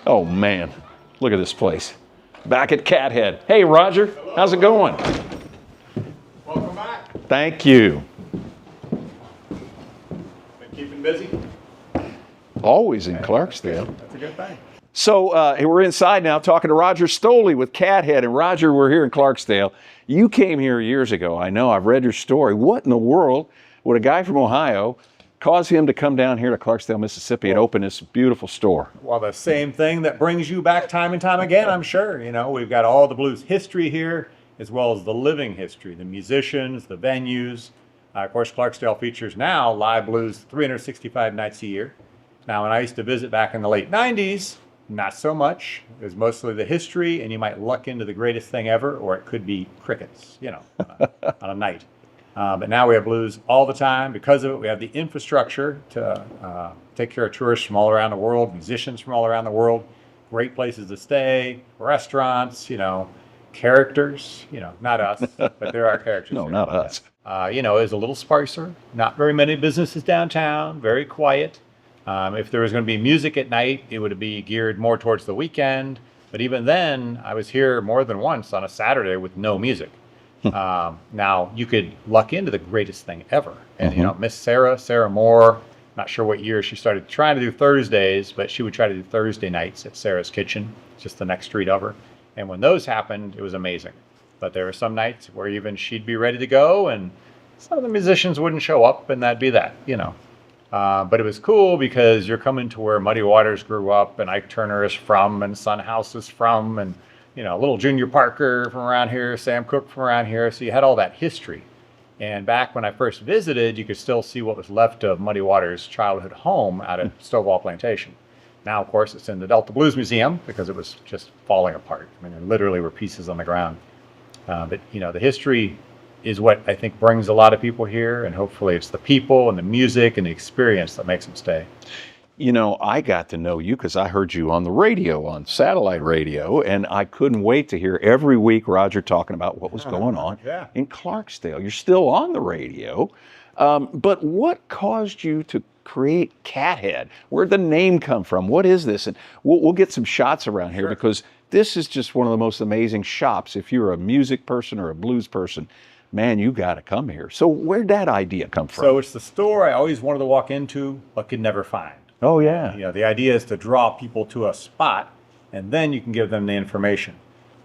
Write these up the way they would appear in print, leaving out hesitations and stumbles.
Oh man, look at this place. Back at Cathead. Hey Roger, hello. How's it going? Welcome back. Thank you. Been keeping busy? Always in Clarksdale. That's a good thing. So we're inside now talking to Roger Stolle with Cathead. And Roger, we're here in Clarksdale. You came here years ago. I know, I've read your story. What in the world would a guy from Ohio cause him to come down here to Clarksdale, Mississippi and open this beautiful store? Well, the same thing that brings you back time and time again, I'm sure. You know, we've got all the blues history here, as well as the living history, the musicians, the venues. Of course, Clarksdale features now live blues 365 nights a year. Now, when I used to visit back in the late 90s, not so much. It was mostly the history, and you might luck into the greatest thing ever, or it could be crickets, you know, on a night. But now we have blues all the time. Because of it, we have the infrastructure to take care of tourists from all around the world, musicians from all around the world, great places to stay, restaurants, you know, characters, you know, not us, but there are characters. No, not us. You know, it's a little sparser, not very many businesses downtown, very quiet. If there was going to be music at night, it would be geared more towards the weekend. But even then, I was here more than once on a Saturday with no music. Now, you could luck into the greatest thing ever. And, you know, Miss Sarah Moore, not sure what year she started trying to do Thursdays, but she would try to do Thursday nights at Sarah's Kitchen, just the next street over. And when those happened, it was amazing. But there were some nights where even she'd be ready to go, and some of the musicians wouldn't show up, and that'd be that, you know. But it was cool because you're coming to where Muddy Waters grew up, and Ike Turner is from, and Son House is from, and, you know, little Junior Parker from around here, Sam Cooke from around here. So you had all that history. And back when I first visited, you could still see what was left of Muddy Waters' childhood home out at Stovall Plantation. Now, of course, it's in the Delta Blues Museum because it was just falling apart. I mean, there literally were pieces on the ground. But, you know, the history is what I think brings a lot of people here, and hopefully it's the people and the music and the experience that makes them stay. You know, I got to know you because I heard you on the radio, on satellite radio, and I couldn't wait to hear every week Roger talking about what was going on in Clarksdale. You're still on the radio, but what caused you to create Cathead? Where'd the name come from? What is this? And we'll get some shots around here because this is just one of the most amazing shops. If you're a music person or a blues person, man, you got to come here. So where'd that idea come from? So it's the store I always wanted to walk into but could never find. Oh, yeah. You know, the idea is to draw people to a spot, and then you can give them the information.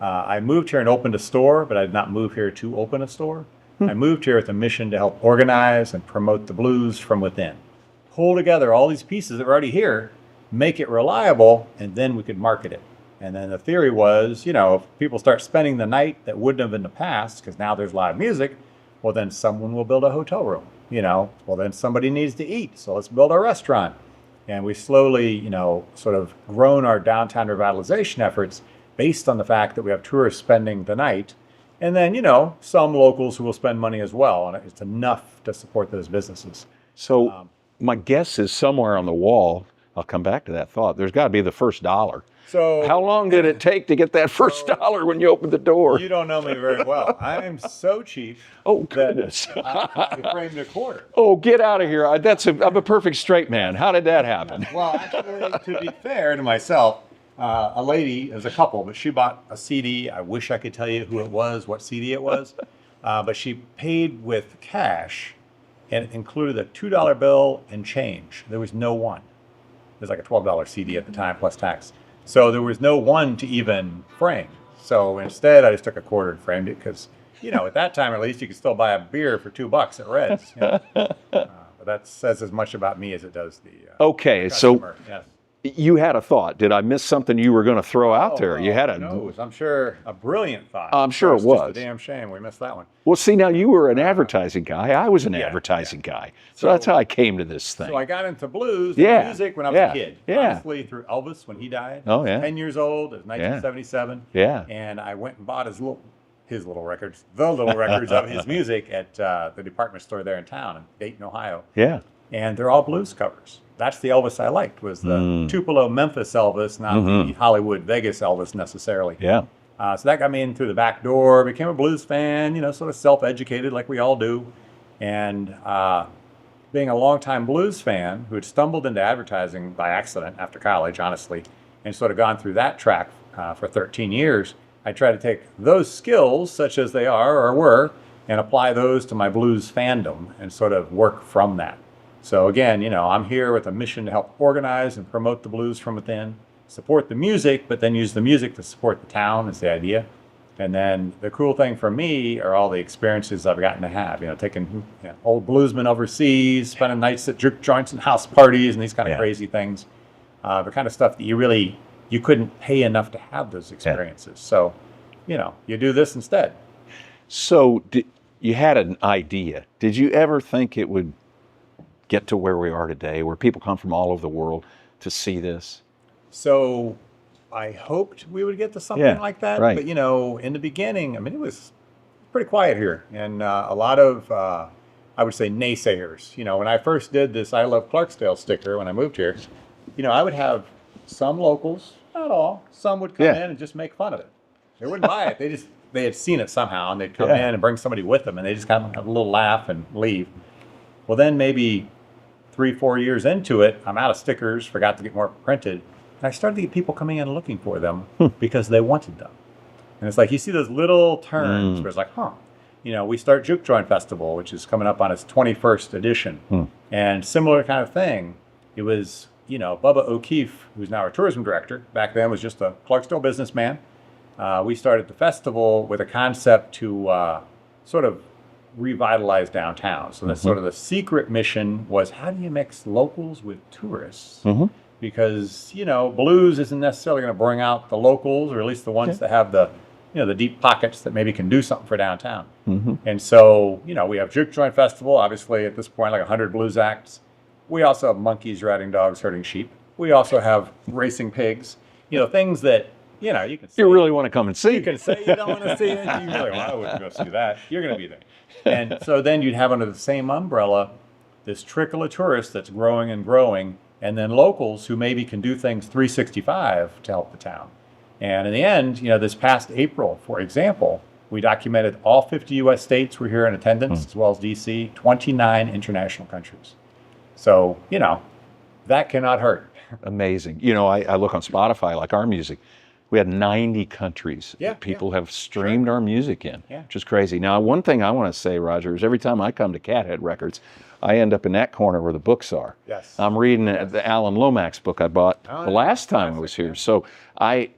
I moved here and opened a store, but I did not move here to open a store. I moved here with a mission to help organize and promote the blues from within. Pull together all these pieces that are already here, make it reliable, and then we could market it. And then the theory was, you know, if people start spending the night that wouldn't have in the past, because now there's live music, well, then someone will build a hotel room, you know. Well, then somebody needs to eat, so let's build a restaurant. And we slowly, you know, sort of grown our downtown revitalization efforts based on the fact that we have tourists spending the night. And then, you know, some locals who will spend money as well. And it's enough to support those businesses. So my guess is somewhere on the wall, I'll come back to that thought, there's got to be the first dollar. So how long did it take to get that first dollar when you opened the door? You don't know me very well. I am so cheap. Oh, goodness. I framed a quarter. Oh, get out of here. I'm a perfect straight man. How did that happen? Well, actually, to be fair to myself, a lady, as a couple, but she bought a CD. I wish I could tell you who it was, what CD it was. But she paid with cash, and it included a $2 bill and change. There was no one. It was like a $12 CD at the time, plus tax. So there was no one to even frame. So instead, I just took a quarter and framed it because, you know, at that time, at least, you could still buy a beer for $2 at Red's. You know? But that says as much about me as it does the okay, customer. So you had a thought. Did I miss something you were going to throw out there? You had I'm sure a brilliant thought. I'm sure it was. It's just a damn shame we missed that one. Well, see, now you were an advertising guy. I was an advertising guy. So that's how I came to this thing. So I got into blues and music when I was a kid. Yeah. Honestly, through Elvis when he died. Oh, yeah. 10 years old. It was 1977. Yeah. And I went and bought the little records of his music at the department store there in town in Dayton, Ohio. Yeah. And they're all blues covers. That's the Elvis I liked, was the Tupelo Memphis Elvis, not the Hollywood Vegas Elvis necessarily. Yeah. So that got me in through the back door, became a blues fan, you know, sort of self-educated like we all do. And being a longtime blues fan who had stumbled into advertising by accident after college, honestly, and sort of gone through that track for 13 years, I try to take those skills, such as they are or were, and apply those to my blues fandom and sort of work from that. So again, I'm here with a mission to help organize and promote the blues from within, support the music, but then use the music to support the town is the idea. And then the cool thing for me are all the experiences I've gotten to have, taking old bluesmen overseas, spending nights at juke joints and house parties and these kind of crazy things. The kind of stuff that you couldn't pay enough to have those experiences. So, you do this instead. So you had an idea. Did you ever think it would get to where we are today, where people come from all over the world to see this? So I hoped we would get to something like that. Right. But, in the beginning, it was pretty quiet here. And a lot of, I would say, naysayers. When I first did this I Love Clarksdale sticker when I moved here, I would have some locals, not all, some would come in and just make fun of it. They wouldn't buy it. They had seen it somehow, and they'd come in and bring somebody with them, and they just kind of have a little laugh and leave. Well, then maybe 3-4 years into it, I'm out of stickers, forgot to get more printed, and I started to get people coming in looking for them because they wanted them. And it's like you see those little turns where it's like, we start Juke Joint Festival, which is coming up on its 21st edition, and similar kind of thing. It was, Bubba O'Keefe, who's now our tourism director, back then was just a Clarksdale businessman. We started the festival with a concept to sort of revitalize downtown. So that's sort of the secret mission was, how do you mix locals with tourists? Because, blues isn't necessarily going to bring out the locals, or at least the ones that have the deep pockets that maybe can do something for downtown. And so, we have Juke Joint Festival, obviously at this point, like 100 blues acts. We also have monkeys riding dogs, herding sheep. We also have racing pigs, things that, you can say. You really want to come and see. You can say you don't want to see it. You can be like, well, I wouldn't go see that. You're going to be there. And so then you'd have under the same umbrella this trickle of tourists that's growing and growing, and then locals who maybe can do things 365 to help the town. And in the end, this past April, for example, we documented all 50 U.S. states were here in attendance, as well as D.C., 29 international countries. So, that cannot hurt. Amazing. I look on Spotify, like our music. We had 90 countries that people have streamed our music in, which is crazy. Now, one thing I want to say, Roger, is every time I come to Cathead Records, I end up in that corner where the books are. Yes. I'm reading the Alan Lomax book I bought the last time I was here. So I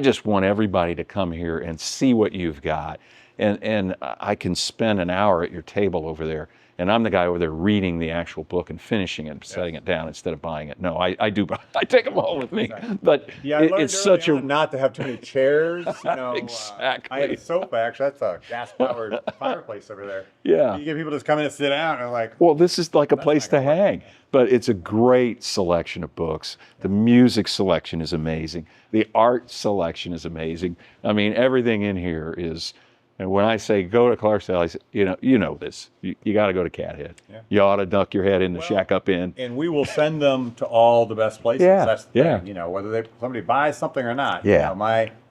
just want everybody to come here and see what you've got. And I can spend an hour at your table over there. And I'm the guy over there reading the actual book and finishing it and setting it down instead of buying it. No, I do. I take them home with me. Exactly. But I learned it's such a not to have too many chairs. Exactly. I had a sofa, actually. That's a gas-powered fireplace over there. Yeah. You get people just come in and sit down and they're like, well, this is like a place to hang. But it's a great selection of books. The music selection is amazing. The art selection is amazing. Everything in here is. And when I say go to Clarksdale, I say, you know this. You got to go to Cathead. Yeah. You ought to duck your head in the Shack Up Inn. And we will send them to all the best places. Yeah. That's the thing. Whether somebody buys something or not. Yeah.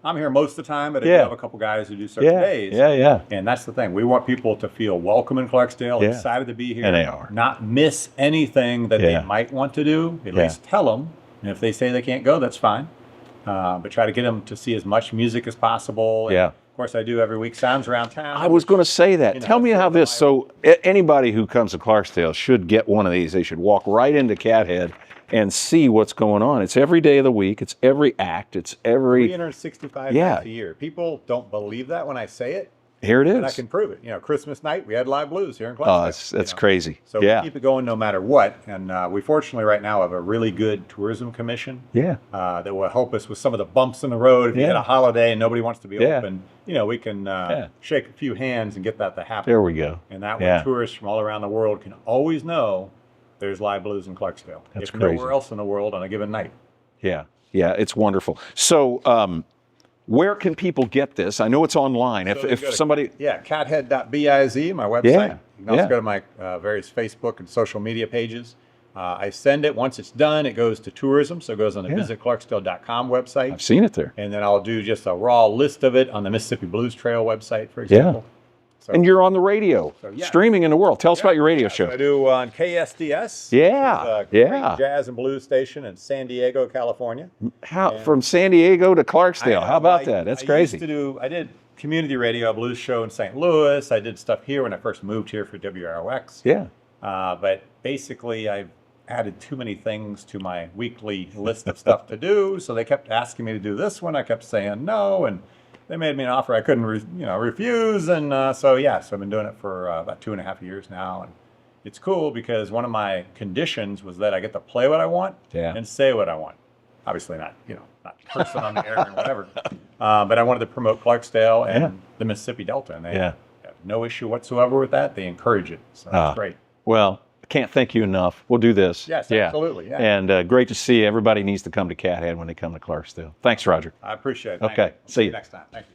I'm here most of the time, but I do have a couple guys who do certain days. Yeah. And that's the thing. We want people to feel welcome in Clarksdale, excited to be here. And they are. Not miss anything that they might want to do. At least tell them. And if they say they can't go, that's fine. But try to get them to see as much music as possible. And of course, I do every week Sounds Around Town. I was going to say that. Tell me how this. So anybody who comes to Clarksdale should get one of these. They should walk right into Cathead and see what's going on. It's every day of the week. It's every act. It's every 365 nights a year. People don't believe that when I say it. Here it is. And I can prove it. Christmas night, we had live blues here in Clarksdale. Oh, that's crazy. So we keep it going no matter what. And we fortunately right now have a really good tourism commission that will help us with some of the bumps in the road. If you had a holiday and nobody wants to be open, we can shake a few hands and get that to happen. There we go. And that way tourists from all around the world can always know there's live blues in Clarksdale. That's crazy. Crazy. Nowhere else in the world on a given night. Yeah, it's wonderful. So where can people get this? I know it's online. So if somebody... cathead.biz, my website. You can also go to my various Facebook and social media pages. I send it. Once it's done, it goes to tourism. So it goes on the visitclarksdale.com website. I've seen it there. And then I'll do just a raw list of it on the Mississippi Blues Trail website, for example. So, And you're on the radio, yeah. streaming in the world. Tell us about your radio show. So I do on KSDS. Yeah, which is a great jazz and blues station in San Diego, California. From San Diego to Clarksdale. How about that? That's crazy. I did community radio, a blues show in St. Louis. I did stuff here when I first moved here for WROX. Yeah. But basically, I've added too many things to my weekly list of stuff to do. So they kept asking me to do this one. I kept saying no, and they made me an offer I couldn't, refuse. And so I've been doing it for about 2.5 years now, and it's cool because one of my conditions was that I get to play what I want and say what I want. Obviously not, not cursing on the air and whatever. But I wanted to promote Clarksdale and the Mississippi Delta, and they have no issue whatsoever with that. They encourage it, so that's great. Well, I can't thank you enough. We'll do this. Yes, absolutely. Yeah. And great to see you. Everybody needs to come to Cathead when they come to Clarksdale. Thanks, Roger. I appreciate it. Okay, see you next time. Thank you.